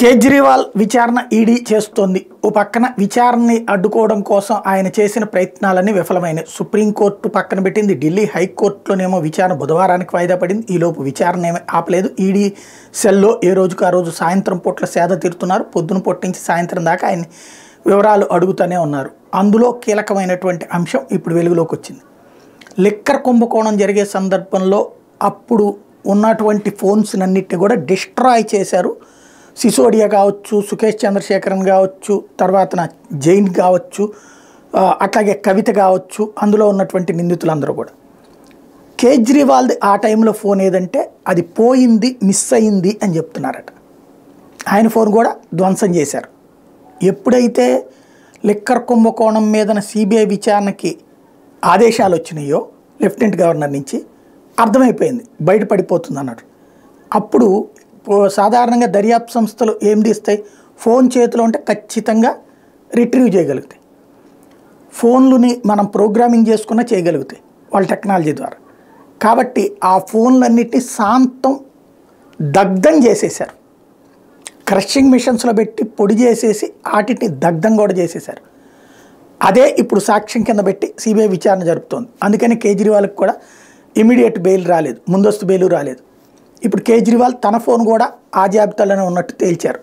కేజ్రీవాల్ విచారణ ఈడీ చేస్తోంది. ఓ పక్కన విచారణని అడ్డుకోవడం కోసం ఆయన చేసిన ప్రయత్నాలన్నీ విఫలమైనాయి. సుప్రీంకోర్టు పక్కన పెట్టింది, ఢిల్లీ హైకోర్టులోనేమో విచారణ బుధవారానికి వాయిదా పడింది. ఈలోపు విచారణ ఏమీ ఆపలేదు. ఈడీ సెల్లో ఏ రోజుకు ఆ రోజు సాయంత్రం పూట్ల సేద తీరుతున్నారు. పొద్దున పొట్టించి సాయంత్రం దాకా ఆయన వివరాలు అడుగుతూనే ఉన్నారు. అందులో కీలకమైనటువంటి అంశం ఇప్పుడు వెలుగులోకి వచ్చింది. లిక్కర్ కుంభకోణం జరిగే సందర్భంలో అప్పుడు ఉన్నటువంటి ఫోన్స్ అన్నిటిని కూడా డిస్ట్రాయ్ చేశారు. సిసోడియా కావచ్చు, సుకేష్ చంద్రశేఖరన్ కావచ్చు, తర్వాత జైన్ కావచ్చు, అట్లాగే కవిత కావచ్చు, అందులో ఉన్నటువంటి నిందితులందరూ కూడా. కేజ్రీవాల్ది ఆ టైంలో ఫోన్ ఏదంటే అది పోయింది, మిస్ అయింది అని చెప్తున్నారట. ఆయన ఫోన్ కూడా ధ్వంసం చేశారు. ఎప్పుడైతే లిక్కర్ కుంభకోణం మీదన సిబిఐ విచారణకి ఆదేశాలు వచ్చినాయో లెఫ్టినెంట్ గవర్నర్ నుంచి, అర్థమైపోయింది బయటపడిపోతుంది అన్నాడు. అప్పుడు సాధారణంగా దర్యాప్తు సంస్థలు ఏం తీస్తాయి? ఫోన్ చేతిలో ఉంటే ఖచ్చితంగా రిట్రీవ్ చేయగలుగుతాయి. ఫోన్లని మనం ప్రోగ్రామింగ్ చేసుకున్నా చేయగలుగుతాయి వాళ్ళ టెక్నాలజీ ద్వారా. కాబట్టి ఆ ఫోన్లన్నిటినీ శాంతం దగ్ధం చేసేశారు. క్రషింగ్ మిషన్స్లో పెట్టి పొడి చేసేసి వాటిని దగ్ధం కూడా చేసేశారు. అదే ఇప్పుడు సాక్ష్యం కింద పెట్టి సిబిఐ విచారణ జరుపుతోంది. అందుకని కేజ్రీవాల్కి కూడా ఇమీడియట్ బెయిల్ రాలేదు, ముందస్తు బెయిల్ రాలేదు. ఇప్పుడు కేజ్రీవాల్ తన ఫోన్ కూడా ఆ జాబితాలోనే ఉన్నట్టు తేల్చారు.